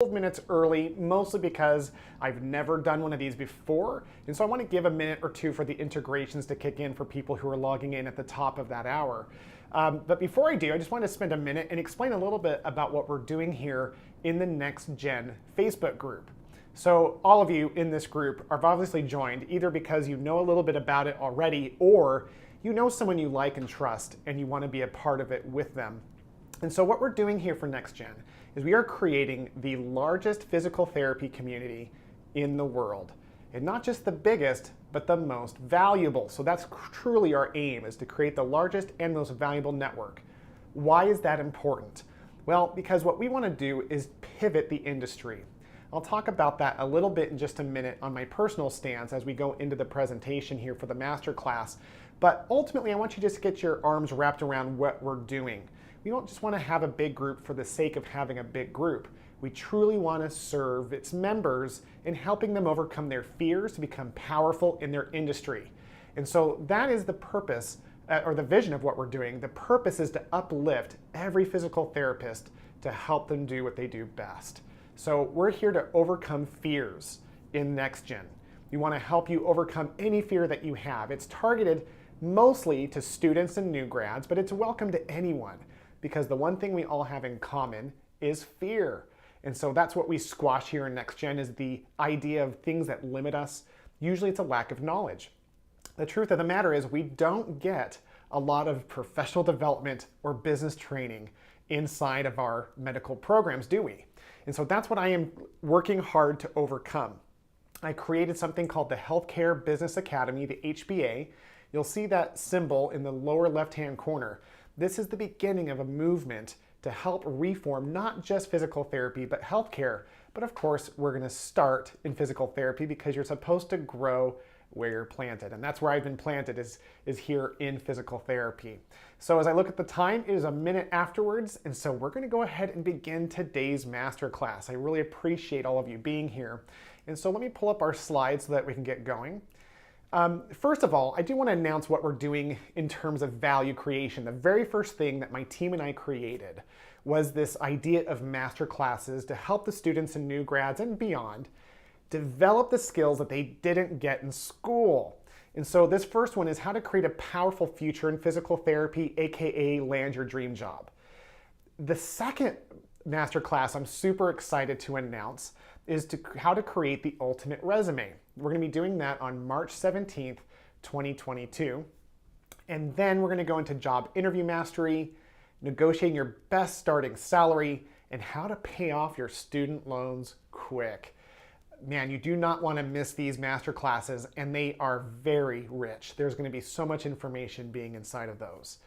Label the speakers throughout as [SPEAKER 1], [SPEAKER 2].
[SPEAKER 1] Minutes early, mostly because I've never done one of these before, and so I want to give a minute or two for the integrations to kick in for people who are logging in at the top of that hour. But before I do, I just want to spend a minute and explain a little bit about what we're doing here in the Next Gen Facebook group. So all of you in this group are obviously joined either because you know a little bit about it already, or you know someone you like and trust and you want to be a part of it with them. And so what we're doing here for Next Gen is we are creating the largest physical therapy community in the world. And not just the biggest, but the most valuable. So that's truly our aim, is to create the largest and most valuable network. Why is that important? Well, because what we want to do is pivot the industry. I'll talk about that a little bit in just a minute on my personal stance as we go into the presentation here for the masterclass. But ultimately, I want you just to get your arms wrapped around what we're doing. We don't just want to have a big group for the sake of having a big group. We truly want to serve its members in helping them overcome their fears to become powerful in their industry. And so that is the purpose, or the vision of what we're doing. The purpose is to uplift every physical therapist to help them do what they do best. So we're here to overcome fears in Next Gen. We want to help you overcome any fear that you have. It's targeted mostly to students and new grads, but it's welcome to anyone, because the one thing we all have in common is fear. And so that's what we squash here in Next Gen, is the idea of things that limit us. Usually it's a lack of knowledge. The truth of the matter is we don't get a lot of professional development or business training inside of our medical programs, do we? And so that's what I am working hard to overcome. I created something called the Healthcare Business Academy, the HBA. You'll see that symbol in the lower left-hand corner. This is the beginning of a movement to help reform not just physical therapy, but healthcare. But of course, we're going to start in physical therapy because you're supposed to grow where you're planted. And that's where I've been planted, is here in physical therapy. So as I look at the time, it is a minute afterwards. And so we're going to go ahead and begin today's masterclass. I really appreciate all of you being here. And so let me pull up our slides so that we can get going. First of all, I do want to announce what we're doing in terms of value creation. The very first thing that my team and I created was this idea of master classes to help the students and new grads and beyond develop the skills that they didn't get in school. And so this first one is how to create a powerful future in physical therapy, aka land your dream job. The second masterclass I'm super excited to announce is how to create the ultimate resume. We're going to be doing that on March 17th, 2022. And then we're going to go into job interview mastery, negotiating your best starting salary, and how to pay off your student loans quick. Man, you do not want to miss these master classes, and they are very rich. There's going to be so much information being inside of those.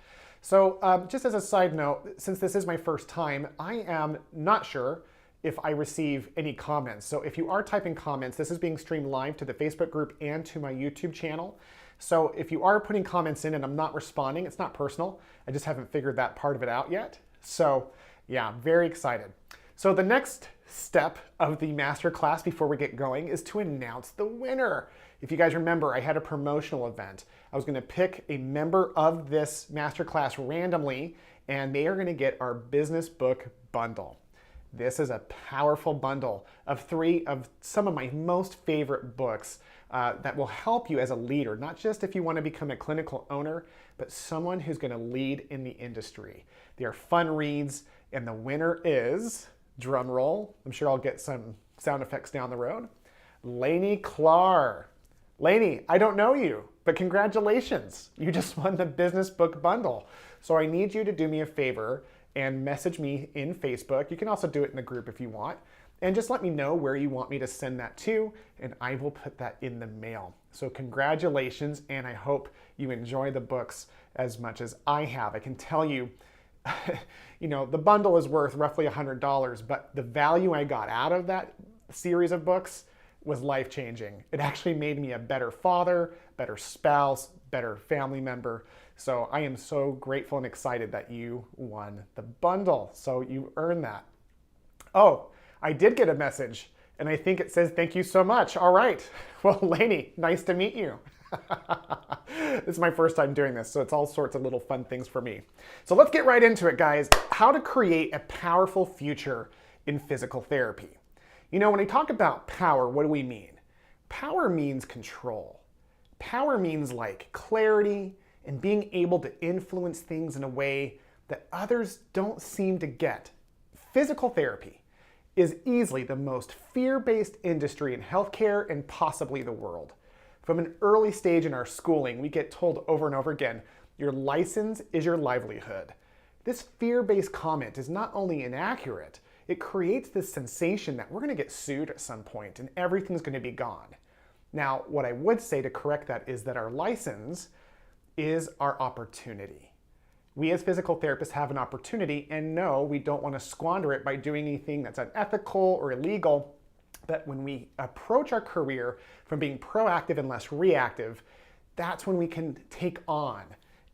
[SPEAKER 1] So just as a side note, since this is my first time, I am not sure if I receive any comments. So if you are typing comments, this is being streamed live to the Facebook group and to my YouTube channel. So if you are putting comments in and I'm not responding, it's not personal. I just haven't figured that part of it out yet. So yeah, very excited. So the next step of the masterclass before we get going is to announce the winner. If you guys remember, I had a promotional event. I was gonna pick a member of this masterclass randomly, and they are gonna get our business book bundle. This is a powerful bundle of 3 of some of my most favorite books that will help you as a leader, not just if you want to become a clinical owner, but someone who's going to lead in the industry. They are fun reads, and the winner is, drum roll, I'm sure I'll get some sound effects down the road, Lainey Clar. Lainey, I don't know you, but congratulations. You just won the business book bundle. So I need you to do me a favor and message me in Facebook. You can also do it in the group if you want. And just let me know where you want me to send that to, and I will put that in the mail. So congratulations, and I hope you enjoy the books as much as I have. I can tell you, you know, the bundle is worth roughly $100, but the value I got out of that series of books was life-changing. It actually made me a better father, better spouse, better family member. So I am so grateful and excited that you won the bundle. So you earned that. Oh, I did get a message, and I think it says, thank you so much. All right. Well, Lainey, nice to meet you. This is my first time doing this, so it's all sorts of little fun things for me. So let's get right into it, guys. How to create a powerful future in physical therapy. You know, when we talk about power, what do we mean? Power means control. Power means like clarity and being able to influence things in a way that others don't seem to get. Physical therapy is easily the most fear-based industry in healthcare and possibly the world. From an early stage in our schooling, we get told over and over again, your license is your livelihood. This fear-based comment is not only inaccurate, it creates this sensation that we're going to get sued at some point and everything's going to be gone. Now, what I would say to correct that is that our license is our opportunity. We as physical therapists have an opportunity, and no, we don't want to squander it by doing anything that's unethical or illegal. But when we approach our career from being proactive and less reactive, that's when we can take on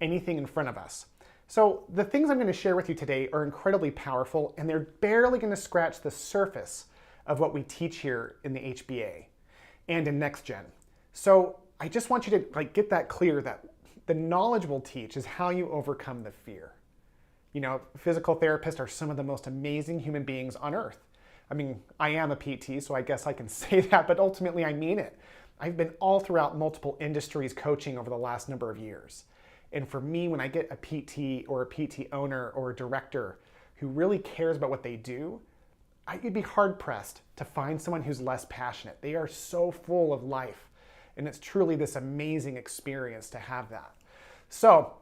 [SPEAKER 1] anything in front of us. So the things I'm going to share with you today are incredibly powerful, and they're barely going to scratch the surface of what we teach here in the HBA and in Next Gen. So I just want you to get that clear, that the knowledge we'll teach is how you overcome the fear. You know, physical therapists are some of the most amazing human beings on earth. I mean, I am a PT, so I guess I can say that, but ultimately I mean it. I've been all throughout multiple industries coaching over the last number of years. And for me, when I get a PT or a PT owner or a director who really cares about what they do, I'd be hard pressed to find someone who's less passionate. They are so full of life. And it's truly this amazing experience to have that. So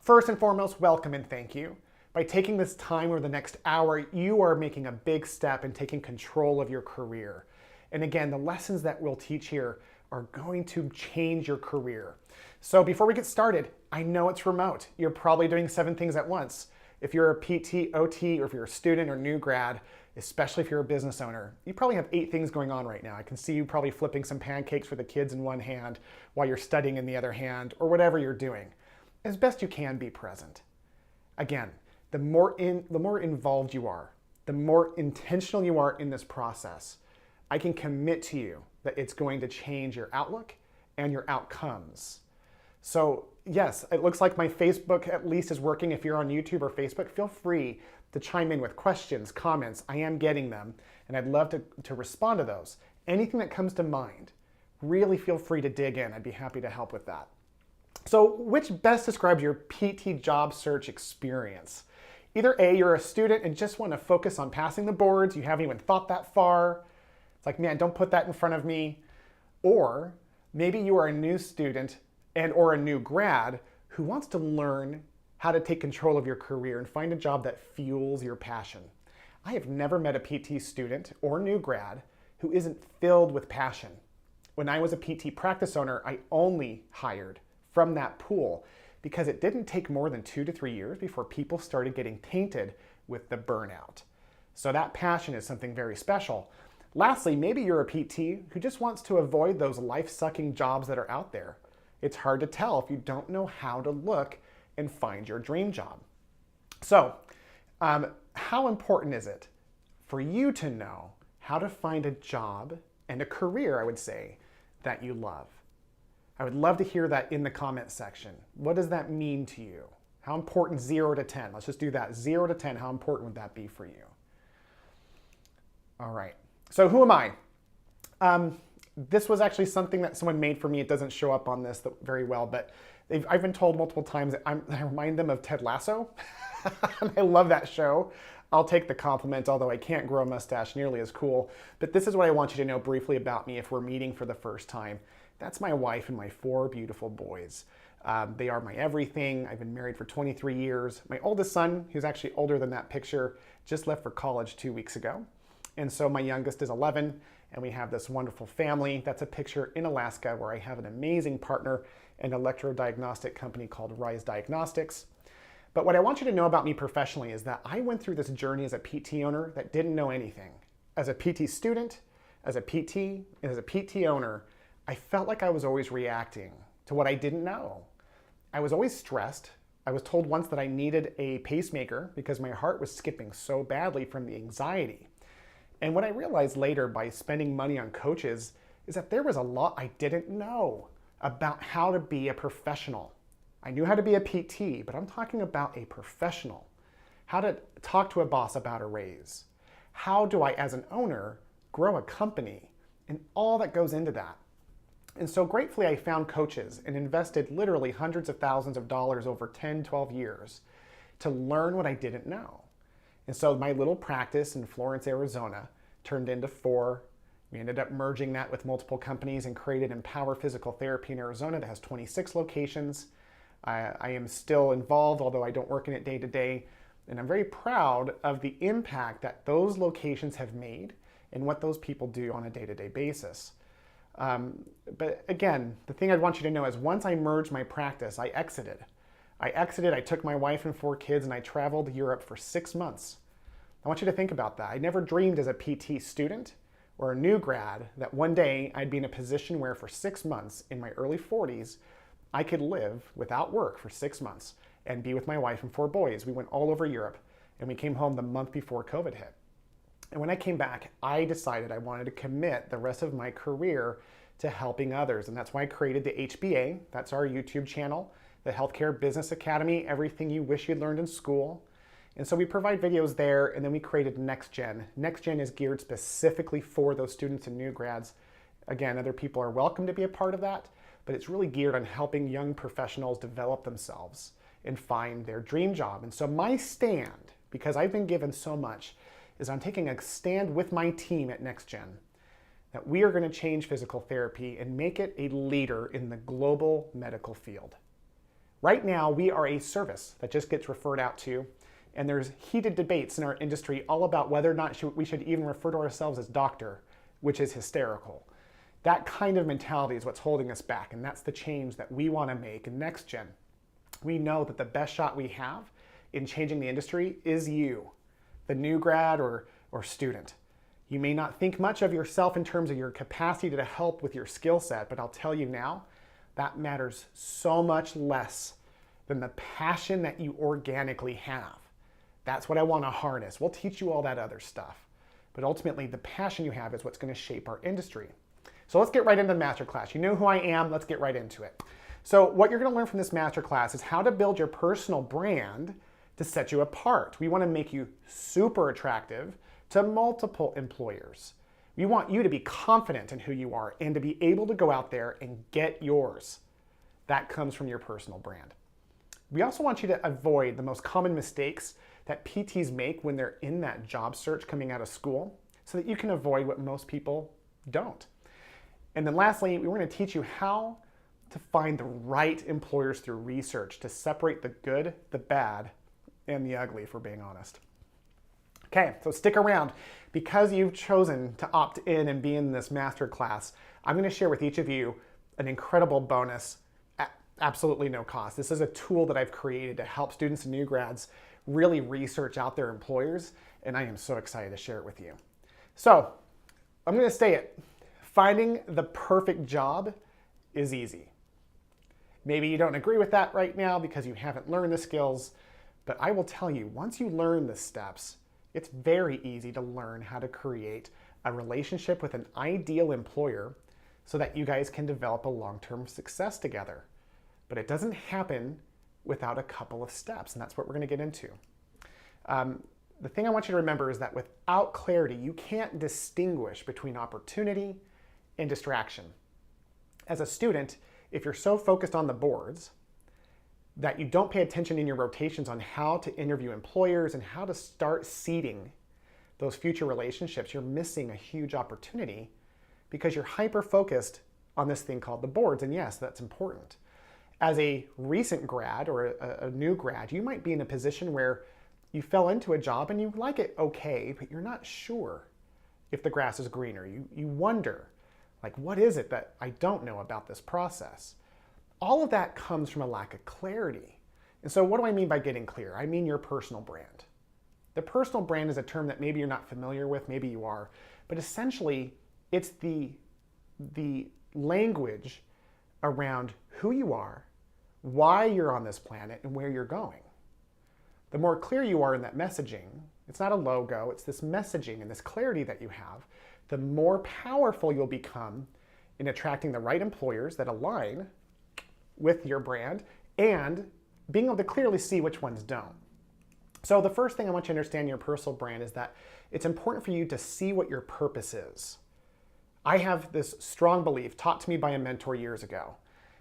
[SPEAKER 1] first and foremost, welcome and thank you. By taking this time over the next hour, you are making a big step in taking control of your career. And again, the lessons that we'll teach here are going to change your career. So before we get started, I know it's remote. You're probably doing 7 things at once. If you're a PT, OT, or if you're a student or new grad, especially if you're a business owner, you probably have 8 things going on right now. I can see you probably flipping some pancakes for the kids in one hand while you're studying in the other hand, or whatever you're doing. As best you can, be present. Again, the more involved you are, the more intentional you are in this process, I can commit to you that it's going to change your outlook and your outcomes. So yes, it looks like my Facebook at least is working. If you're on YouTube or Facebook, feel free to chime in with questions, comments. I am getting them, and I'd love to respond to those. Anything that comes to mind, really feel free to dig in. I'd be happy to help with that. So which best describes your PT job search experience? Either A, you're a student and just want to focus on passing the boards. You haven't even thought that far. It's like, man, don't put that in front of me. Or maybe you are a new student or a new grad who wants to learn how to take control of your career and find a job that fuels your passion. I have never met a PT student or new grad who isn't filled with passion. When I was a PT practice owner, I only hired from that pool because it didn't take more than 2 to 3 years before people started getting tainted with the burnout. So that passion is something very special. Lastly, maybe you're a PT who just wants to avoid those life-sucking jobs that are out there. It's hard to tell if you don't know how to look and find your dream job. So, how important is it for you to know how to find a job and a career, I would say, that you love? I would love to hear that in the comment section. What does that mean to you? How important, 0 to 10? Let's just do that. 0 to 10, how important would that be for you? All right, so who am I? This was actually something that someone made for me. It doesn't show up on this very well, but I've been told multiple times that I remind them of Ted Lasso. I love that show. I'll take the compliment, although I can't grow a mustache nearly as cool. But this is what I want you to know briefly about me if we're meeting for the first time. That's my wife and my 4 beautiful boys. They are my everything. I've been married for 23 years. My oldest son, who's actually older than that picture, just left for college 2 weeks ago. And so my youngest is 11, and we have this wonderful family. That's a picture in Alaska where I have an amazing partner, an electrodiagnostic company called Rise Diagnostics. But what I want you to know about me professionally is that I went through this journey as a PT owner that didn't know anything. As a PT student, as a PT, and as a PT owner, I felt like I was always reacting to what I didn't know. I was always stressed. I was told once that I needed a pacemaker because my heart was skipping so badly from the anxiety. And what I realized later by spending money on coaches is that there was a lot I didn't know about how to be a professional. I knew how to be a PT, but I'm talking about a professional. How to talk to a boss about a raise. How do I, as an owner, grow a company and all that goes into that. And so gratefully, I found coaches and invested literally hundreds of thousands of dollars over 10, 12 years to learn what I didn't know. And so my little practice in Florence, Arizona turned into 4. We ended up merging that with multiple companies and created Empower Physical Therapy in Arizona that has 26 locations. I am still involved, although I don't work in it day to day. And I'm very proud of the impact that those locations have made and what those people do on a day-to-day basis. But again, the thing I want you to know is once I merged my practice, I exited. I took my wife and 4 kids, and I traveled to Europe for 6 months. I want you to think about that. I never dreamed as a PT student or a new grad that one day I'd be in a position where for 6 months in my early 40s, I could live without work for 6 months and be with my wife and 4 boys. We went all over Europe, and we came home the month before COVID hit. And when I came back, I decided I wanted to commit the rest of my career to helping others. And that's why I created the HBA. That's our YouTube channel, the Healthcare Business Academy, everything you wish you'd learned in school. And so we provide videos there, and then we created Next Gen. Next Gen is geared specifically for those students and new grads. Again, other people are welcome to be a part of that, but it's really geared on helping young professionals develop themselves and find their dream job. And so my stand, because I've been given so much, is I'm taking a stand with my team at Next Gen that we are going to change physical therapy and make it a leader in the global medical field. Right now, we are a service that just gets referred out to, and there's heated debates in our industry all about whether or not we should even refer to ourselves as doctor, which is hysterical. That kind of mentality is what's holding us back, and that's the change that we want to make in Next Gen. We know that the best shot we have in changing the industry is you, the new grad or student. You may not think much of yourself in terms of your capacity to help with your skill set, but I'll tell you now, that matters so much less than the passion that you organically have. That's what I want to harness. We'll teach you all that other stuff. But ultimately, the passion you have is what's going to shape our industry. So let's get right into the masterclass. You know who I am. Let's get right into it. So what you're going to learn from this masterclass is how to build your personal brand to set you apart. We want to make you super attractive to multiple employers. We want you to be confident in who you are and to be able to go out there and get yours. That comes from your personal brand. We also want you to avoid the most common mistakes that PTs make when they're in that job search coming out of school so that you can avoid what most people don't. And then lastly, we're going to teach you how to find the right employers through research to separate the good, the bad, and the ugly, if we're being honest. Okay, so stick around. Because you've chosen to opt in and be in this masterclass, I'm going to share with each of you an incredible bonus at absolutely no cost. This is a tool that I've created to help students and new grads really research out their employers, and I am so excited to share it with you. So, I'm going to say it. Finding the perfect job is easy. Maybe you don't agree with that right now because you haven't learned the skills, but I will tell you, once you learn the steps, it's very easy to learn how to create a relationship with an ideal employer so that you guys can develop a long-term success together. But it doesn't happen without a couple of steps, and that's what we're going to get into. The thing I want you to remember is that without clarity, you can't distinguish between opportunity and distraction. As a student, if you're so focused on the boards that you don't pay attention in your rotations on how to interview employers and how to start seeding those future relationships, you're missing a huge opportunity because you're hyper-focused on this thing called the boards. And yes, that's important. As a recent grad or a new grad, you might be in a position where you fell into a job and you like it okay, but you're not sure if the grass is greener. You wonder, like, what is it that I don't know about this process? All of that comes from a lack of clarity. And so what do I mean by getting clear? I mean your personal brand. The personal brand is a term that maybe you're not familiar with, maybe you are, but essentially it's the language around who you are, why you're on this planet, and where you're going. The more clear you are in that messaging, it's not a logo, it's this messaging and this clarity that you have, the more powerful you'll become in attracting the right employers that align with your brand and being able to clearly see which ones don't. So the first thing I want you to understand in your personal brand is that it's important for you to see what your purpose is. I have this strong belief taught to me by a mentor years ago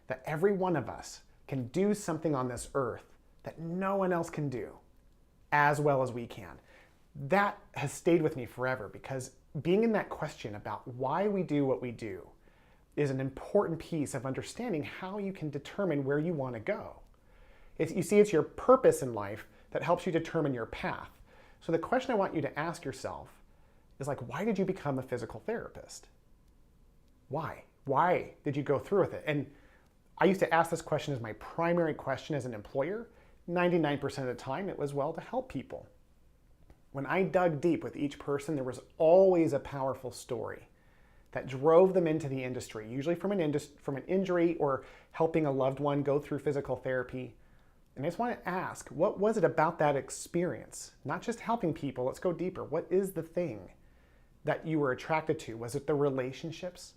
[SPEAKER 1] that every one of us can do something on this earth that no one else can do as well as we can. That has stayed with me forever because being in that question about why we do what we do is an important piece of understanding how you can determine where you want to go. You see, it's your purpose in life that helps you determine your path. So the question I want you to ask yourself is like, why did you become a physical therapist? Why? Why did you go through with it? And I used to ask this question as my primary question as an employer. 99% of the time, it was, well, to help people. When I dug deep with each person, there was always a powerful story that drove them into the industry, usually from an injury or helping a loved one go through physical therapy. And I just want to ask, what was it about that experience? Not just helping people, let's go deeper. What is the thing that you were attracted to? Was it the relationships?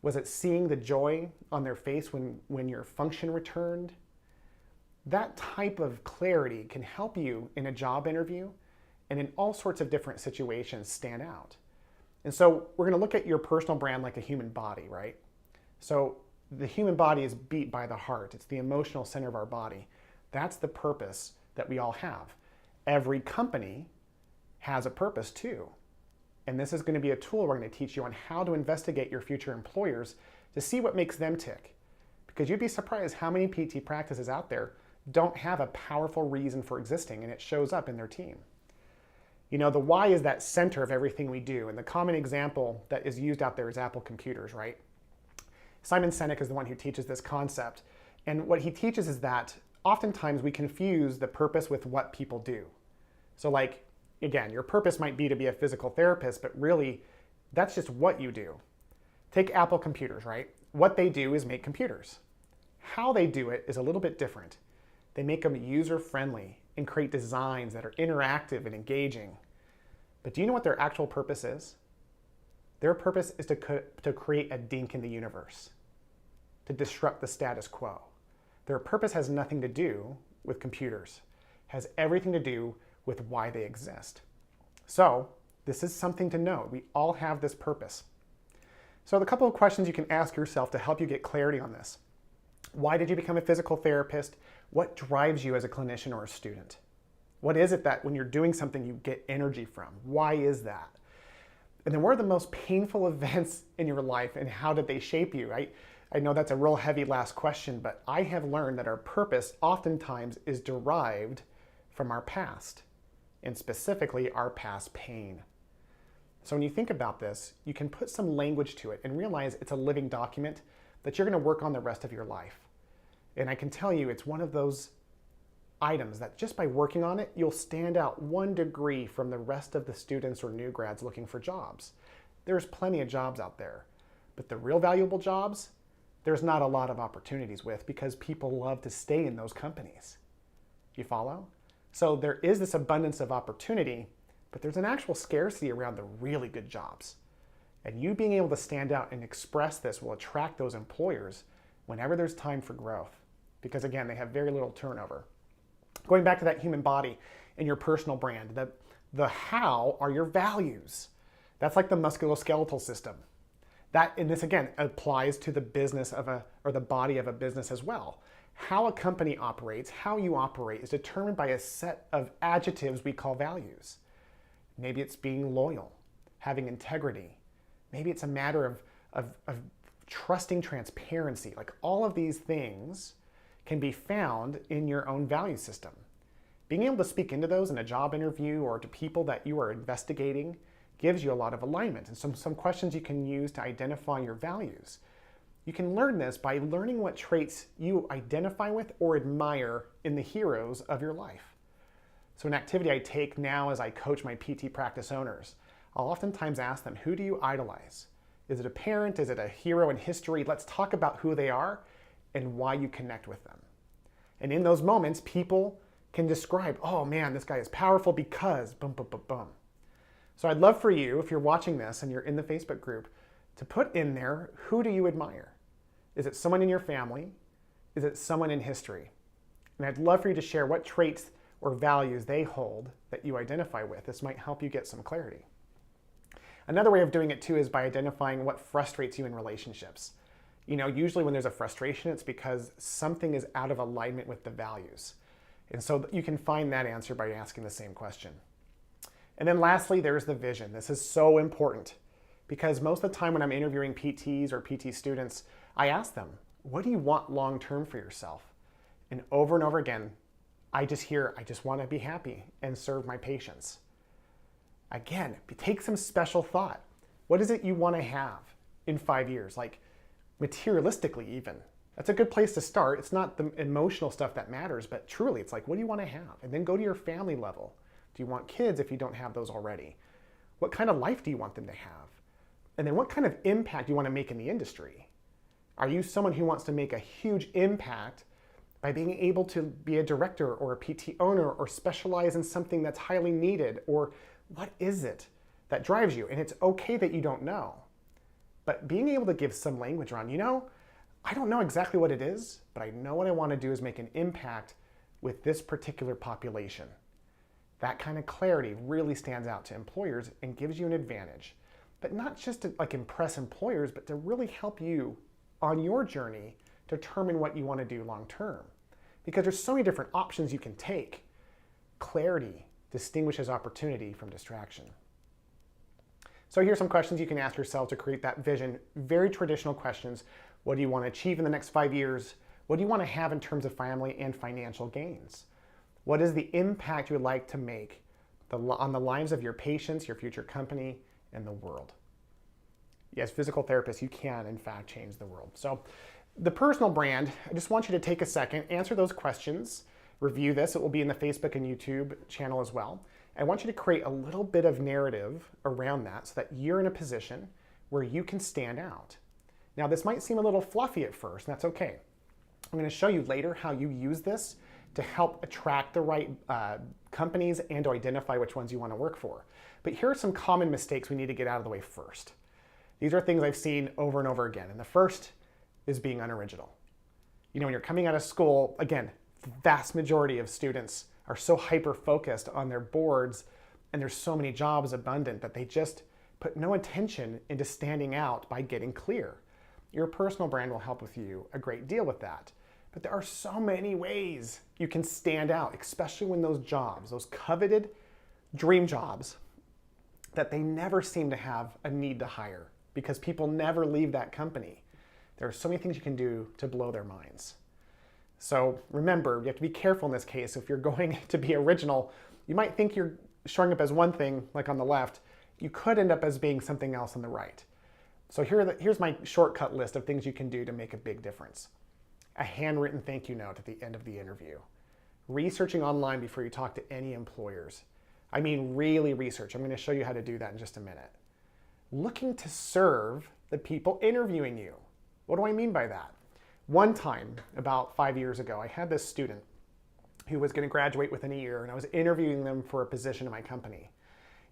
[SPEAKER 1] Was it seeing the joy on their face when your function returned? That type of clarity can help you in a job interview and in all sorts of different situations stand out. And so we're going to look at your personal brand like a human body, right? So the human body is beat by the heart. It's the emotional center of our body. That's the purpose that we all have. Every company has a purpose too. And this is going to be a tool we're going to teach you on how to investigate your future employers to see what makes them tick. Because you'd be surprised how many PT practices out there don't have a powerful reason for existing, and it shows up in their team. You know, the why is that center of everything we do. And the common example that is used out there is Apple computers, right? Simon Sinek is the one who teaches this concept. And what he teaches is that oftentimes we confuse the purpose with what people do. So like, again, your purpose might be to be a physical therapist, but really that's just what you do. Take Apple computers, right? What they do is make computers. How they do it is a little bit different. They make them user-friendly and create designs that are interactive and engaging. But do you know what their actual purpose is? Their purpose is to create a dink in the universe, to disrupt the status quo. Their purpose has nothing to do with computers, it has everything to do with why they exist. So this is something to know. We all have this purpose. So the couple of questions you can ask yourself to help you get clarity on this. Why did you become a physical therapist? What drives you as a clinician or a student? What is it that when you're doing something you get energy from? Why is that? And then what are the most painful events in your life and how did they shape you? I know that's a real heavy last question, but I have learned that our purpose oftentimes is derived from our past, and specifically our past pain. So when you think about this, you can put some language to it and realize it's a living document that you're going to work on the rest of your life. And I can tell you it's one of those items that just by working on it, you'll stand out 1 degree from the rest of the students or new grads looking for jobs. There's plenty of jobs out there, but the real valuable jobs, there's not a lot of opportunities with because people love to stay in those companies. Do you follow? So there is this abundance of opportunity, but there's an actual scarcity around the really good jobs. And you being able to stand out and express this will attract those employers whenever there's time for growth. Because again, they have very little turnover. Going back to that human body and your personal brand, the how are your values. That's like the musculoskeletal system. And this again applies to the business or the body of a business as well. How a company operates, how you operate is determined by a set of adjectives we call values. Maybe it's being loyal, having integrity. Maybe it's a matter of trusting transparency. Like all of these things can be found in your own value system. Being able to speak into those in a job interview or to people that you are investigating gives you a lot of alignment and some questions you can use to identify your values. You can learn this by learning what traits you identify with or admire in the heroes of your life. So an activity I take now as I coach my PT practice owners, I'll oftentimes ask them, who do you idolize? Is it a parent? Is it a hero in history? Let's talk about who they are and why you connect with them. And in those moments, people can describe, oh man, this guy is powerful because boom, boom, boom, boom. So I'd love for you, if you're watching this and you're in the Facebook group, to put in there, who do you admire? Is it someone in your family? Is it someone in history? And I'd love for you to share what traits or values they hold that you identify with. This might help you get some clarity. Another way of doing it too is by identifying what frustrates you in relationships. Usually when there's a frustration, it's because something is out of alignment with the values. And so you can find that answer by asking the same question. And then lastly, there's the vision. This is so important because most of the time when I'm interviewing PTs or PT students, I ask them, what do you want long-term for yourself? And over again, I just want to be happy and serve my patients. Again, take some special thought. What is it you want to have in 5 years? Like materialistically even. That's a good place to start. It's not the emotional stuff that matters, but truly it's like, what do you want to have? And then go to your family level. Do you want kids if you don't have those already? What kind of life do you want them to have? And then what kind of impact do you want to make in the industry? Are you someone who wants to make a huge impact by being able to be a director or a PT owner or specialize in something that's highly needed? Or what is it that drives you? And it's okay that you don't know. But being able to give some language around, I don't know exactly what it is, but I know what I want to do is make an impact with this particular population. That kind of clarity really stands out to employers and gives you an advantage. But not just to impress employers, but to really help you on your journey determine what you want to do long term. Because there's so many different options you can take. Clarity distinguishes opportunity from distraction. So here's some questions you can ask yourself to create that vision. Very traditional questions. What do you want to achieve in the next 5 years? What do you want to have in terms of family and financial gains? What is the impact you would like to make on the lives of your patients, your future company, and the world? Yes, physical therapists, you can, in fact, change the world. So the personal brand, I just want you to take a second, answer those questions, review this. It will be in the Facebook and YouTube channel as well. I want you to create a little bit of narrative around that so that you're in a position where you can stand out. Now, this might seem a little fluffy at first, and that's okay. I'm going to show you later how you use this to help attract the right companies and to identify which ones you want to work for. But here are some common mistakes we need to get out of the way first. These are things I've seen over and over again. And the first is being unoriginal. When you're coming out of school, again, the vast majority of students are so hyper-focused on their boards and there's so many jobs abundant that they just put no attention into standing out by getting clear. Your personal brand will help with you a great deal with that. But there are so many ways you can stand out, especially when those jobs, those coveted dream jobs, that they never seem to have a need to hire because people never leave that company. There are so many things you can do to blow their minds. So remember, you have to be careful in this case. If you're going to be original, you might think you're showing up as one thing, like on the left. You could end up as being something else on the right. So here's my shortcut list of things you can do to make a big difference. A handwritten thank you note at the end of the interview. Researching online before you talk to any employers. I mean, really research. I'm going to show you how to do that in just a minute. Looking to serve the people interviewing you. What do I mean by that? One time, about 5 years ago, I had this student who was going to graduate within a year, and I was interviewing them for a position in my company.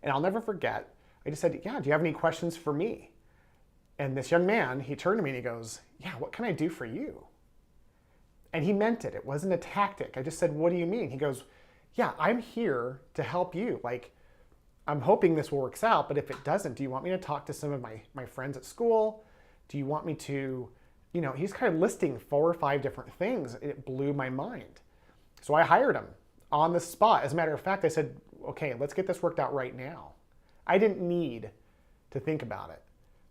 [SPEAKER 1] And I'll never forget, I just said, yeah, do you have any questions for me? And this young man, he turned to me and he goes, yeah, what can I do for you? And he meant it. It wasn't a tactic. I just said, what do you mean? He goes, yeah, I'm here to help you. I'm hoping this works out, but if it doesn't, do you want me to talk to some of my friends at school? Do you want me to, he's kind of listing 4 or 5 different things. It blew my mind. So I hired him on the spot. As a matter of fact, I said, okay, let's get this worked out right now. I didn't need to think about it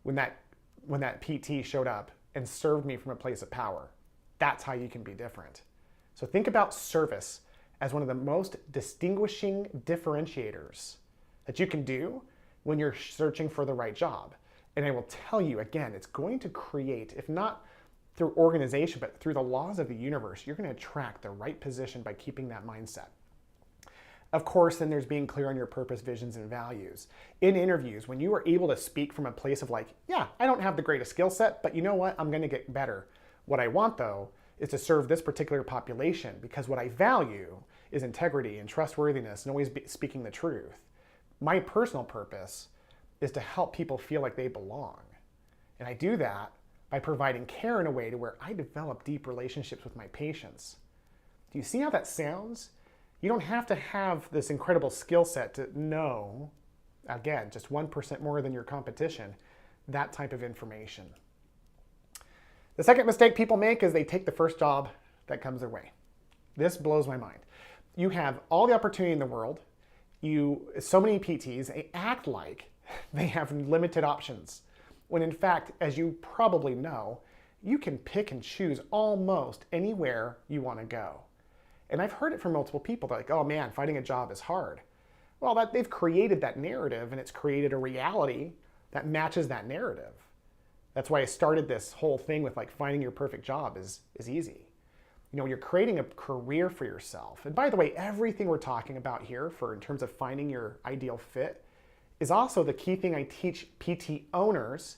[SPEAKER 1] when that PT showed up and served me from a place of power. That's how you can be different. So think about service as one of the most distinguishing differentiators that you can do when you're searching for the right job. And I will tell you again, it's going to create, if not through organization, but through the laws of the universe, you're going to attract the right position by keeping that mindset. Of course, then there's being clear on your purpose, visions, and values. In interviews, when you are able to speak from a place of yeah, I don't have the greatest skill set, but you know what? I'm going to get better. What I want, though, is to serve this particular population because what I value is integrity and trustworthiness and always speaking the truth. My personal purpose is to help people feel like they belong. And I do that by providing care in a way to where I develop deep relationships with my patients. Do you see how that sounds? You don't have to have this incredible skill set to know, again, just 1% more than your competition, that type of information. The second mistake people make is they take the first job that comes their way. This blows my mind. You have all the opportunity in the world. So many PTs, they act like they have limited options, when in fact, as you probably know, you can pick and choose almost anywhere you want to go. And I've heard it from multiple people. They're like, oh man, finding a job is hard. Well, they've created that narrative, and it's created a reality that matches that narrative. That's why I started this whole thing with like finding your perfect job is easy. You know, you're creating a career for yourself. And by the way, everything we're talking about here in terms of finding your ideal fit is also the key thing I teach PT owners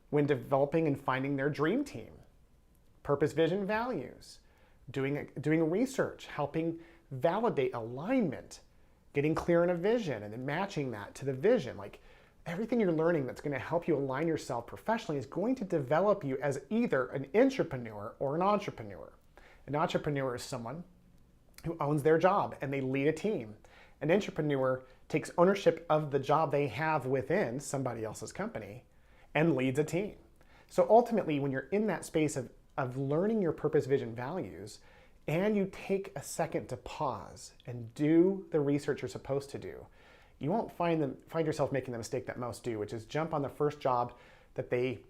[SPEAKER 1] when developing and finding their dream team. Purpose, vision, values, doing research, helping validate alignment, getting clear on a vision, and then matching that to the vision. Like everything you're learning that's going to help you align yourself professionally is going to develop you as either an intrapreneur or an entrepreneur. An entrepreneur is someone who owns their job and they lead a team. An intrapreneur takes ownership of the job they have within somebody else's company and leads a team. So ultimately, when you're in that space of learning your purpose, vision, values, and you take a second to pause and do the research you're supposed to do, you won't find yourself making the mistake that most do, which is jump on the first job that they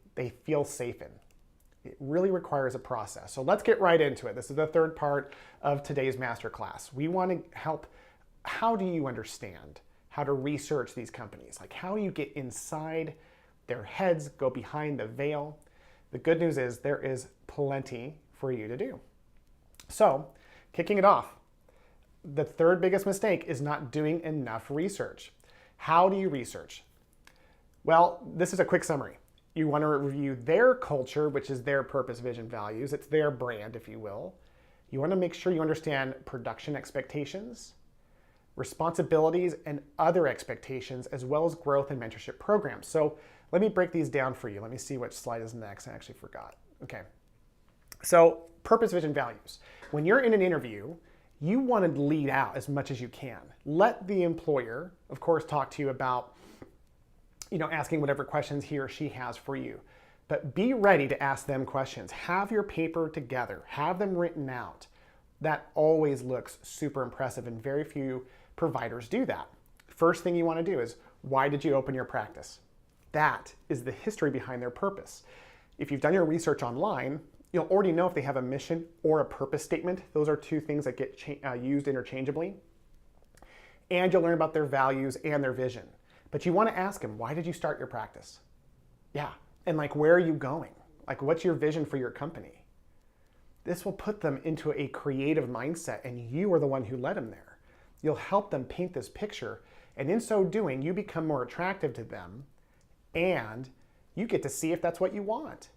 [SPEAKER 1] feel safe in. It really requires a process. So let's get right into it. This is the third part of today's masterclass. We want to help. How do you understand how to research these companies? Like, how do you get inside their heads, go behind the veil? The good news is there is plenty for you to do. So, kicking it off, the third biggest mistake is not doing enough research. How do you research? Well, this is a quick summary. You want to review their culture, which is their purpose, vision, values. It's their brand, if you will. You want to make sure you understand production expectations, responsibilities, and other expectations, as well as growth and mentorship programs. So let me break these down for you. Let me see which slide is next. I actually forgot. Okay. So purpose, vision, values. When you're in an interview, you want to lead out as much as you can. Let the employer, of course, talk to you about asking whatever questions he or she has for you. But be ready to ask them questions. Have your paper together. Have them written out. That always looks super impressive, and very few providers do that. First thing you want to do is, why did you open your practice? That is the history behind their purpose. If you've done your research online, you'll already know if they have a mission or a purpose statement. Those are two things that get used interchangeably. And you'll learn about their values and their vision. But you want to ask them, why did you start your practice? Yeah, and like, where are you going? Like, what's your vision for your company? This will put them into a creative mindset, and you are the one who led them there. You'll help them paint this picture, and in so doing, you become more attractive to them, and you get to see if that's what you want.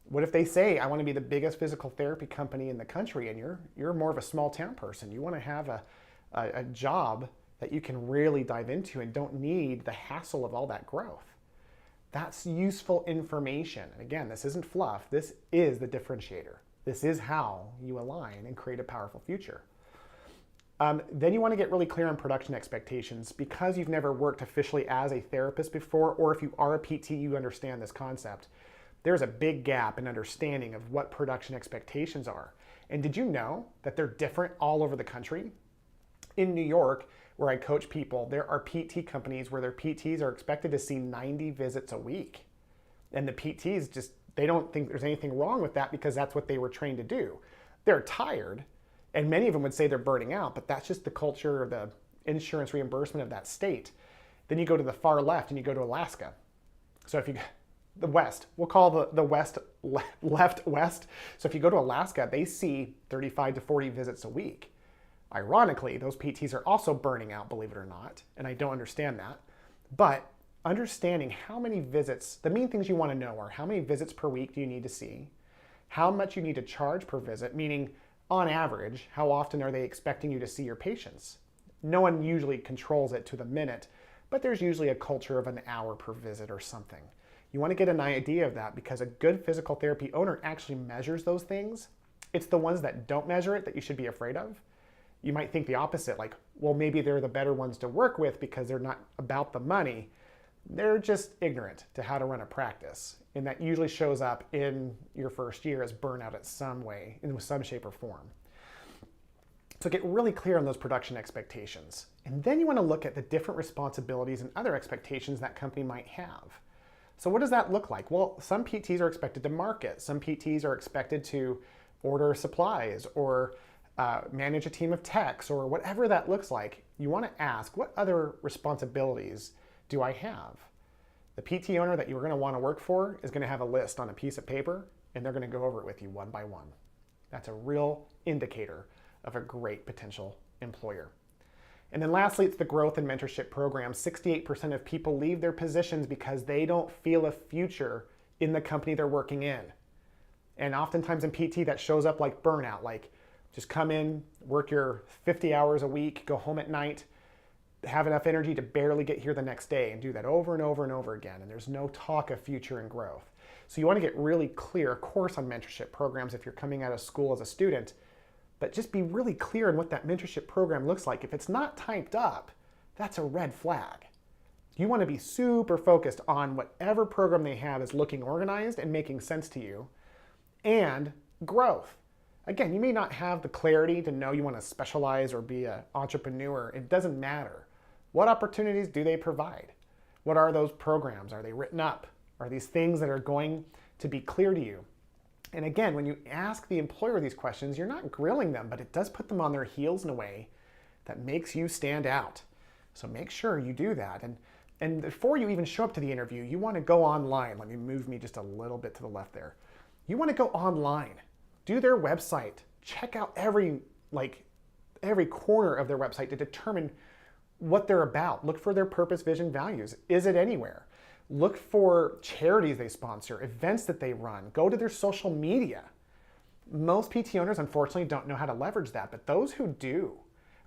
[SPEAKER 1] What if they say, I want to be the biggest physical therapy company in the country, and you're more of a small town person. You want to have a job that you can really dive into and don't need the hassle of all that growth. That's useful information. And again, this isn't fluff. This is the differentiator. This is how you align and create a powerful future. Then you want to get really clear on production expectations. Because you've never worked officially as a therapist before, or if you are a PT, you understand this concept. There's a big gap in understanding of what production expectations are. And did you know that they're different all over the country? In New York, where I coach people, there are PT companies where their PTs are expected to see 90 visits a week. And the PTs they don't think there's anything wrong with that because that's what they were trained to do. They're tired, and many of them would say they're burning out, but that's just the culture or the insurance reimbursement of that state. Then you go to the far left and you go to Alaska. So if you, the West, we'll call the West left West. So if you go to Alaska, they see 35 to 40 visits a week. Ironically, those PTs are also burning out, believe it or not, and I don't understand that. But understanding how many visits, the main things you want to know are how many visits per week do you need to see, how much you need to charge per visit, meaning on average, how often are they expecting you to see your patients? No one usually controls it to the minute, but there's usually a culture of an hour per visit or something. You want to get an idea of that because a good physical therapy owner actually measures those things. It's the ones that don't measure it that you should be afraid of. you might think the opposite, like, well, maybe they're the better ones to work with because they're not about the money. They're just ignorant to how to run a practice. And that usually shows up in your first year as burnout in some way, in some shape or form. So get really clear on those production expectations. And then you want to look at the different responsibilities and other expectations that company might have. So what does that look like? Well, some PTs are expected to market. Some PTs are expected to order supplies or manage a team of techs or whatever that looks like. You want to ask, what other responsibilities do I have? The PT owner that you're going to want to work for is going to have a list on a piece of paper, and they're going to go over it with you one by one. That's a real indicator of a great potential employer. And then lastly, it's the growth and mentorship program. 68% of people leave their positions because they don't feel a future in the company they're working in. And oftentimes in PT that shows up like burnout, like just come in, work your 50 hours a week, go home at night, have enough energy to barely get here the next day, and do that over and over and over again. And there's no talk of future and growth. So you want to get really clear, of course, on mentorship programs if you're coming out of school as a student, but just be really clear on what that mentorship program looks like. If it's not typed up, that's a red flag. You want to be super focused on whatever program they have is looking organized and making sense to you, and growth. Again, you may not have the clarity to know you want to specialize or be an entrepreneur. It doesn't matter. What opportunities do they provide? What are those programs? Are they written up? Are these things that are going to be clear to you? And again, when you ask the employer these questions, you're not grilling them, but it does put them on their heels in a way that makes you stand out. So make sure you do that. And before you even show up to the interview, you want to go online. Let me move me just a little bit to the left there. You want to go online, do their website, check out every corner of their website to determine what they're about. Look for their purpose, vision, values. Is it anywhere? Look for charities they sponsor, events that they run. Go to their social media. Most PT owners, unfortunately, don't know how to leverage that, but those who do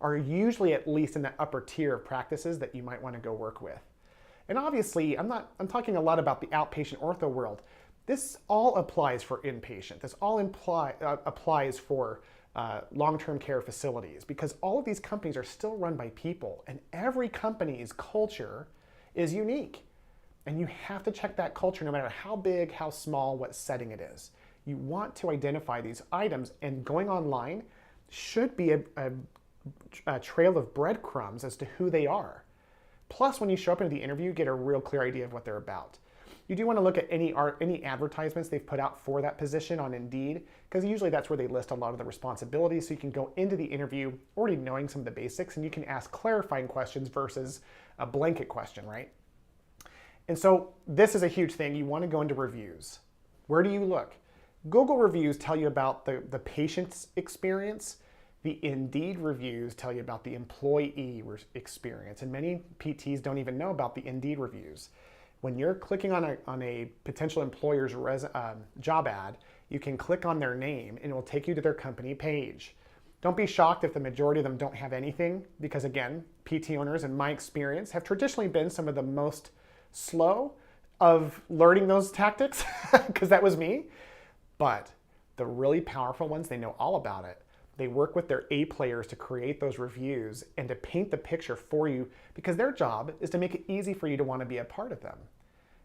[SPEAKER 1] are usually at least in that upper tier of practices that you might want to go work with. And obviously, I'm talking a lot about the outpatient ortho world. This all applies for inpatient. This all applies for long-term care facilities, because all of these companies are still run by people, and every company's culture is unique. And you have to check that culture no matter how big, how small, what setting it is. You want to identify these items, and going online should be a trail of breadcrumbs as to who they are. Plus, when you show up into the interview, get a real clear idea of what they're about. You do want to look at any advertisements they've put out for that position on Indeed, because usually that's where they list a lot of the responsibilities, so you can go into the interview already knowing some of the basics, and you can ask clarifying questions versus a blanket question, right? And so this is a huge thing. You want to go into reviews. Where do you look? Google reviews tell you about the patient's experience. The Indeed reviews tell you about the employee experience. And many PTs don't even know about the Indeed reviews. When you're clicking on a potential employer's job ad, you can click on their name and it will take you to their company page. Don't be shocked if the majority of them don't have anything, because again, PT owners, in my experience, have traditionally been some of the most slow of learning those tactics, because that was me. But the really powerful ones, they know all about it. They work with their A players to create those reviews and to paint the picture for you, because their job is to make it easy for you to want to be a part of them.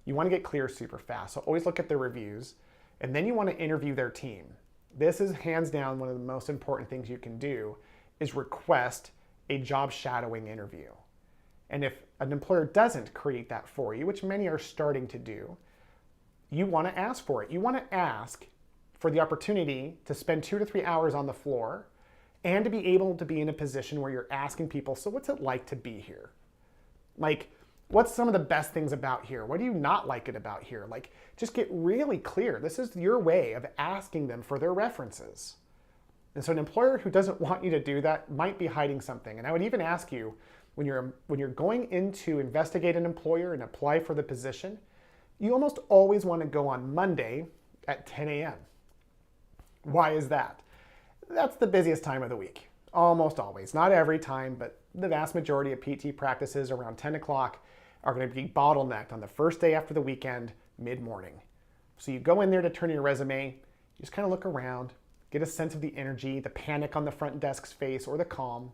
[SPEAKER 1] You want to get clear super fast, so always look at their reviews, and then you want to interview their team. This is hands down one of the most important things you can do, is request a job shadowing interview. And if an employer doesn't create that for you, which many are starting to do, you want to ask for it. You want to ask for the opportunity to spend 2 to 3 hours on the floor, and to be able to be in a position where you're asking people, so what's it like to be here? Like, what's some of the best things about here? What do you not like it about here? Like, just get really clear. This is your way of asking them for their references. And so an employer who doesn't want you to do that might be hiding something. And I would even ask you, when you're going in to investigate an employer and apply for the position, you almost always want to go on Monday at 10 a.m. Why is that? That's the busiest time of the week. Almost always. Not every time, but the vast majority of PT practices around 10 o'clock are going to be bottlenecked on the first day after the weekend, mid-morning. So you go in there to turn in your resume, you just kind of look around, get a sense of the energy, the panic on the front desk's face, or the calm.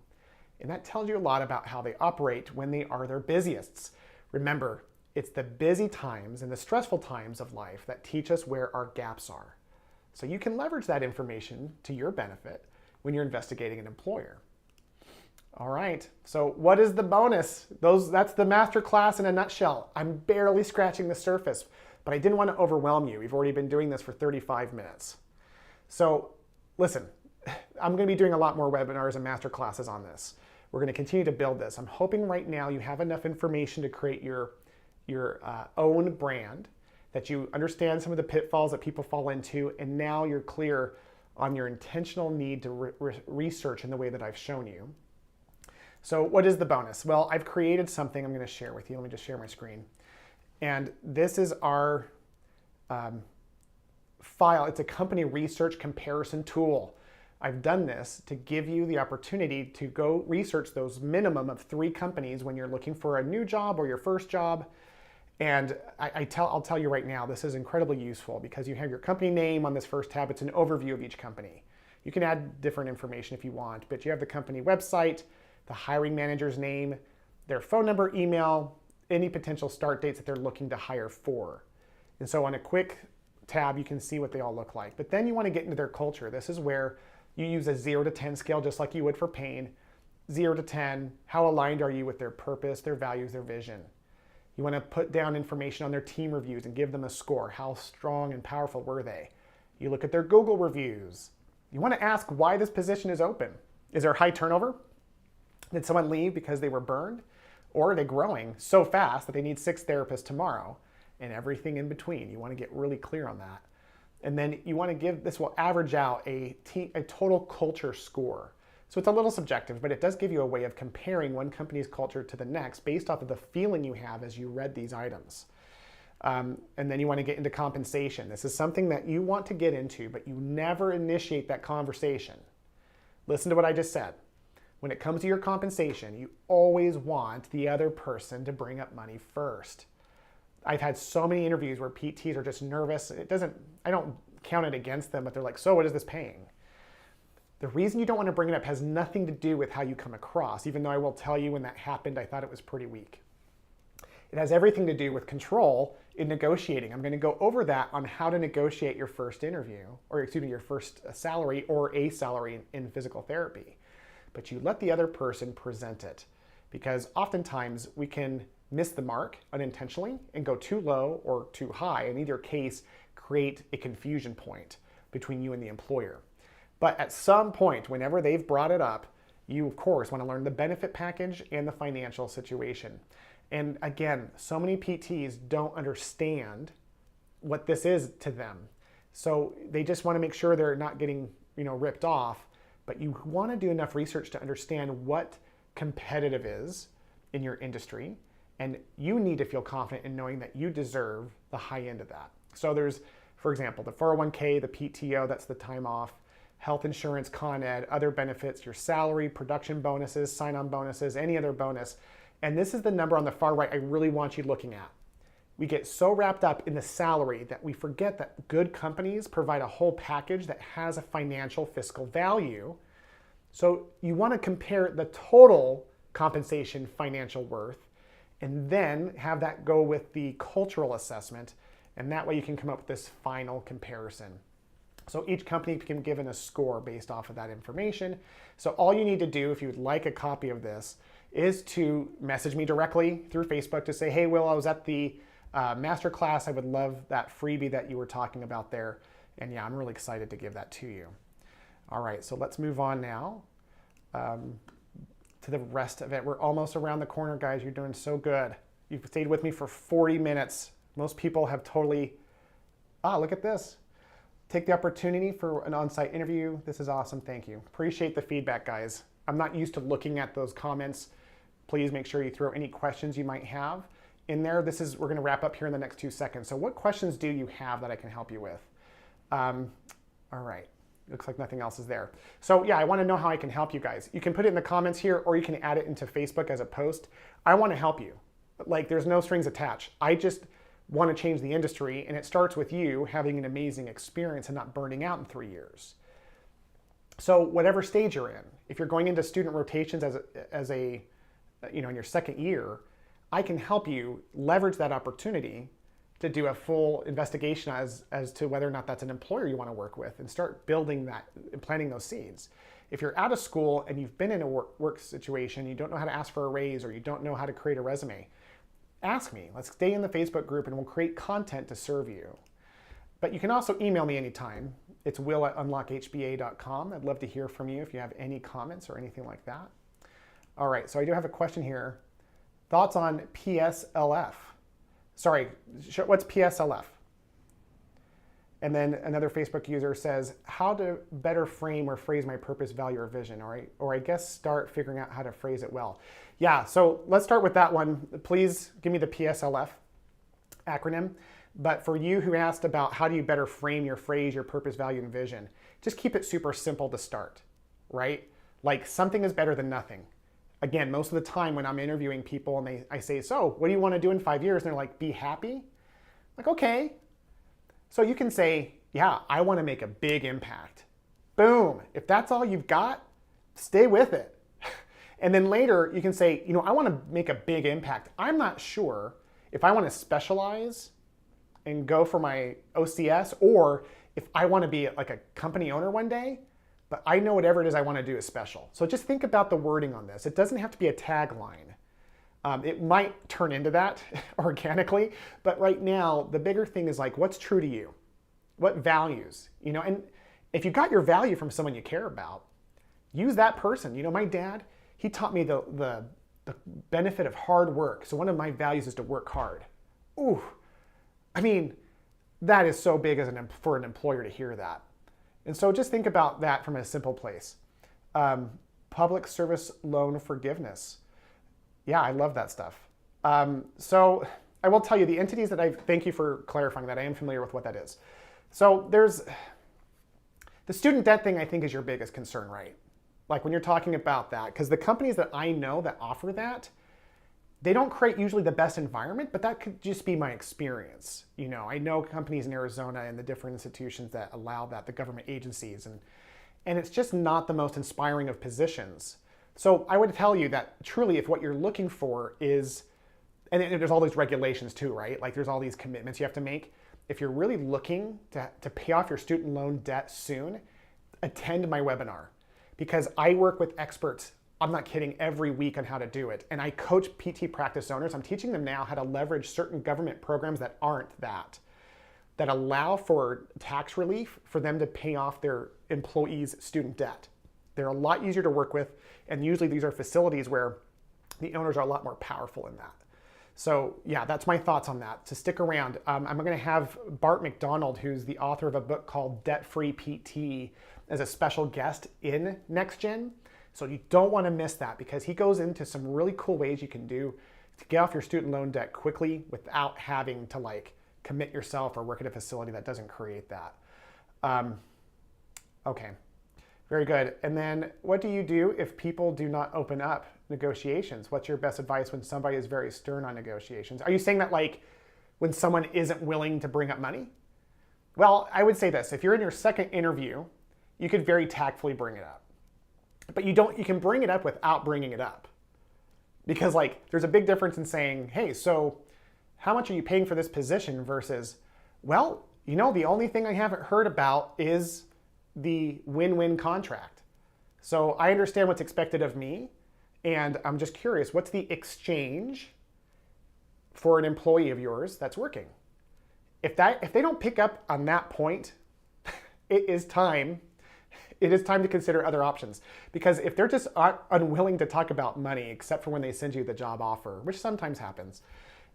[SPEAKER 1] And that tells you a lot about how they operate when they are their busiest. Remember, it's the busy times and the stressful times of life that teach us where our gaps are. So you can leverage that information to your benefit when you're investigating an employer. All right, so what is the bonus? That's the master class in a nutshell. I'm barely scratching the surface, but I didn't want to overwhelm you. We've already been doing this for 35 minutes. So listen, I'm going to be doing a lot more webinars and master classes on this. We're going to continue to build this. I'm hoping right now you have enough information to create your own brand, that you understand some of the pitfalls that people fall into, and now you're clear on your intentional need to research in the way that I've shown you. So what is the bonus? Well, I've created something I'm going to share with you. Let me just share my screen. And this is our file. It's a company research comparison tool. I've done this to give you the opportunity to go research those minimum of 3 companies when you're looking for a new job or your first job. And I'll tell you right now, this is incredibly useful because you have your company name on this first tab. It's an overview of each company. You can add different information if you want, but you have the company website, the hiring manager's name, their phone number, email, any potential start dates that they're looking to hire for. And so on a quick tab, you can see what they all look like. But then you want to get into their culture. This is where you use a 0 to 10 scale, just like you would for pain. 0 to 10, how aligned are you with their purpose, their values, their vision? You want to put down information on their team reviews and give them a score. How strong and powerful were they? You look at their Google reviews. You want to ask why this position is open. Is there high turnover? Did someone leave because they were burned? Or are they growing so fast that they need 6 therapists tomorrow? And everything in between. You want to get really clear on that. And then you want to give, this will average out a total culture score. So it's a little subjective, but it does give you a way of comparing one company's culture to the next based off of the feeling you have as you read these items. And then you want to get into compensation. This is something that you want to get into, but you never initiate that conversation. Listen to what I just said. When it comes to your compensation, you always want the other person to bring up money first. I've had so many interviews where PTs are just nervous. I don't count it against them, but they're like, so what is this paying? The reason you don't want to bring it up has nothing to do with how you come across, even though I will tell you when that happened, I thought it was pretty weak. It has everything to do with control in negotiating. I'm going to go over that on how to negotiate your first interview, or excuse me, your first salary or a salary in physical therapy. But you let the other person present it, because oftentimes we can miss the mark unintentionally and go too low or too high. In either case, create a confusion point between you and the employer. But at some point, whenever they've brought it up, you of course want to learn the benefit package and the financial situation. And again, so many PTs don't understand what this is to them. So they just want to make sure they're not getting, ripped off. But you want to do enough research to understand what competitive is in your industry. And you need to feel confident in knowing that you deserve the high end of that. So there's, for example, the 401k, the PTO, that's the time off, health insurance, Con Ed, other benefits, your salary, production bonuses, sign-on bonuses, any other bonus. And this is the number on the far right I really want you looking at. We get so wrapped up in the salary that we forget that good companies provide a whole package that has a financial fiscal value. So you want to compare the total compensation financial worth and then have that go with the cultural assessment. And that way you can come up with this final comparison. So each company can be given a score based off of that information. So all you need to do if you would like a copy of this is to message me directly through Facebook to say, hey, Will, I was at the masterclass. I would love that freebie that you were talking about there. And yeah, I'm really excited to give that to you. All right, so let's move on now to the rest of it. We're almost around the corner, guys. You're doing so good. You've stayed with me for 40 minutes. Most people have totally, look at this. Take the opportunity for an on-site interview. This is awesome, thank you. Appreciate the feedback, guys. I'm not used to looking at those comments. Please make sure you throw any questions you might have in there. We're gonna wrap up here in the next 2 seconds. So what questions do you have that I can help you with? All right, looks like nothing else is there. So yeah, I wanna know how I can help you guys. You can put it in the comments here or you can add it into Facebook as a post. I wanna help you. Like there's no strings attached. I just want to change the industry, and it starts with you having an amazing experience and not burning out in 3 years. So whatever stage you're in, if you're going into student rotations as a in your second year, I can help you leverage that opportunity to do a full investigation as to whether or not that's an employer you want to work with, and start building that and planting those seeds. If you're out of school and you've been in a work situation, you don't know how to ask for a raise, or you don't know how to create a resume, ask me. Let's stay in the Facebook group and we'll create content to serve you. But you can also email me anytime. It's will@unlockhba.com. I'd love to hear from you if you have any comments or anything like that. All right, so I do have a question here. Thoughts on PSLF? Sorry, what's PSLF? And then another Facebook user says, how to better frame or phrase my purpose, value, or vision, or I guess start figuring out how to phrase it well. Yeah, so let's start with that one. Please give me the PSLF acronym. But for you who asked about how do you better frame your phrase, your purpose, value, and vision, just keep it super simple to start, right? Like, something is better than nothing. Again, most of the time when I'm interviewing people and I say, so what do you want to do in 5 years? And they're like, be happy. Like, okay. So you can say, yeah, I want to make a big impact. Boom. If that's all you've got, stay with it. And then later you can say, I want to make a big impact. I'm not sure if I want to specialize and go for my OCS, or if I want to be like a company owner one day, but I know whatever it is I want to do is special. So just think about the wording on this. It doesn't have to be a tagline. It might turn into that organically, but right now the bigger thing is like, what's true to you? What values? And if you got your value from someone you care about, use that person. My dad, he taught me the benefit of hard work. So one of my values is to work hard. Ooh, that is so big for an employer to hear that. And so just think about that from a simple place. Public service loan forgiveness. Yeah, I love that stuff. So I will tell you the entities that thank you for clarifying that. I am familiar with what that is. So there's the student debt thing, I think, is your biggest concern, right? Like when you're talking about that, because the companies that I know that offer that, they don't create usually the best environment, but that could just be my experience. I know companies in Arizona and the different institutions that allow that, the government agencies, and it's just not the most inspiring of positions. So I would tell you that truly, if what you're looking for is, and there's all these regulations too, right? Like there's all these commitments you have to make. If you're really looking to pay off your student loan debt soon, attend my webinar, because I work with experts, I'm not kidding, every week on how to do it. And I coach PT practice owners. I'm teaching them now how to leverage certain government programs that aren't that allow for tax relief for them to pay off their employees' student debt. They're a lot easier to work with, and usually these are facilities where the owners are a lot more powerful in that. So yeah, that's my thoughts on that. So stick around. I'm going to have Bart McDonald, who's the author of a book called Debt Free PT, as a special guest in Next Gen. So you don't want to miss that, because he goes into some really cool ways you can do to get off your student loan debt quickly without having to commit yourself or work at a facility that doesn't create that. Okay, very good. And then what do you do if people do not open up negotiations? What's your best advice when somebody is very stern on negotiations? Are you saying that when someone isn't willing to bring up money? Well, I would say this. If you're in your second interview, you could very tactfully bring it up. But you can bring it up without bringing it up. Because there's a big difference in saying, hey, so how much are you paying for this position versus, well, the only thing I haven't heard about is the win-win contract. So I understand what's expected of me, and I'm just curious, what's the exchange for an employee of yours that's working? If they don't pick up on that point, it is time to consider other options. Because if they're just unwilling to talk about money, except for when they send you the job offer, which sometimes happens,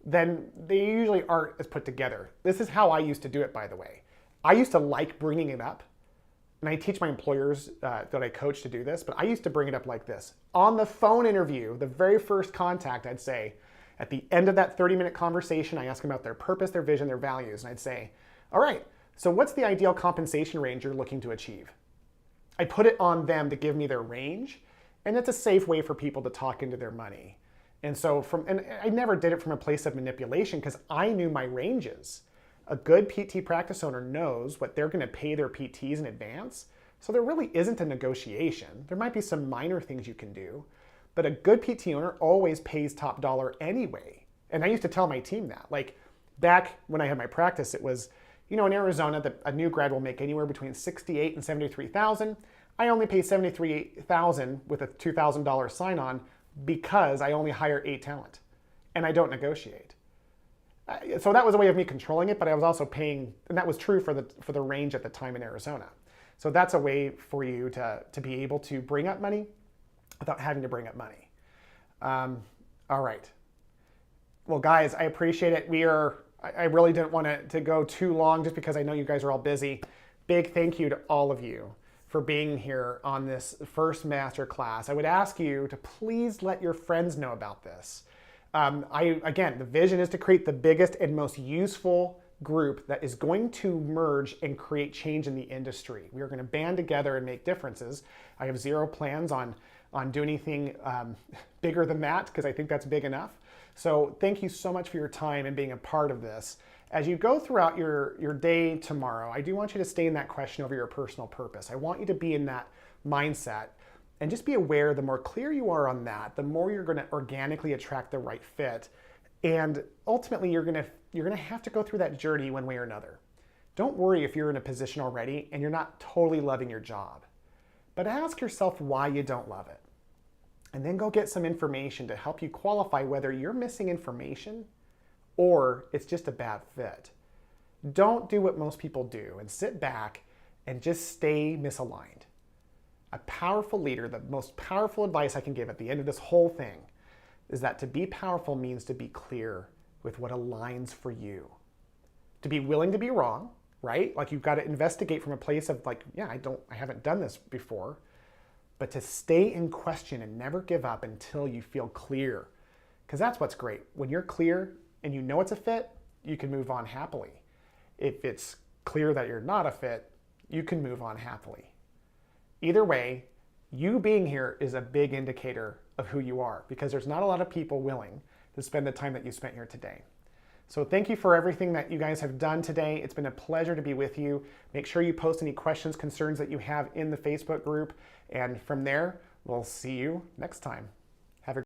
[SPEAKER 1] then they usually aren't as put together. This is how I used to do it, by the way. I used to like bringing it up, and I teach my employers that I coach to do this, but I used to bring it up like this. On the phone interview, the very first contact, I'd say, at the end of that 30-minute conversation, I ask them about their purpose, their vision, their values, and I'd say, all right, so what's the ideal compensation range you're looking to achieve? I put it on them to give me their range, and it's a safe way for people to talk into their money. And so and I never did it from a place of manipulation, because I knew my ranges. A good PT practice owner knows what they're going to pay their PTs in advance, So there really isn't a negotiation. There might be some minor things you can do, but a good PT owner always pays top dollar anyway. And I used to tell my team that. Like back when I had my practice, it was, in Arizona, a new grad will make anywhere between 68 and 73,000. I only pay 73,000 with a $2,000 sign-on because I only hire 8 talent, and I don't negotiate. So that was a way of me controlling it, but I was also paying, and that was true for the range at the time in Arizona. So that's a way for you to be able to bring up money without having to bring up money. All right. Well, guys, I appreciate it. I really didn't want to go too long just because I know you guys are all busy. Big thank you to all of you for being here on this first master class. I would ask you to please let your friends know about this. Again, the vision is to create the biggest and most useful group that is going to merge and create change in the industry. We are going to band together and make differences. I have zero plans on doing anything bigger than that because I think that's big enough. So thank you so much for your time and being a part of this. As you go throughout your day tomorrow, I do want you to stay in that question over your personal purpose. I want you to be in that mindset and just be aware the more clear you are on that, the more you're going to organically attract the right fit. And ultimately, you're going to have to go through that journey one way or another. Don't worry if you're in a position already and you're not totally loving your job. But ask yourself why you don't love it. And then go get some information to help you qualify whether you're missing information or it's just a bad fit. Don't do what most people do and sit back and just stay misaligned. A powerful leader, the most powerful advice I can give at the end of this whole thing is that to be powerful means to be clear with what aligns for you. To be willing to be wrong, right? Like you've got to investigate from a place of like, yeah, I haven't done this before. But to stay in question and never give up until you feel clear. Because that's what's great. When you're clear and you know it's a fit, you can move on happily. If it's clear that you're not a fit, you can move on happily. Either way, you being here is a big indicator of who you are because there's not a lot of people willing to spend the time that you spent here today. So thank you for everything that you guys have done today. It's been a pleasure to be with you. Make sure you post any questions, concerns that you have in the Facebook group. And from there, we'll see you next time.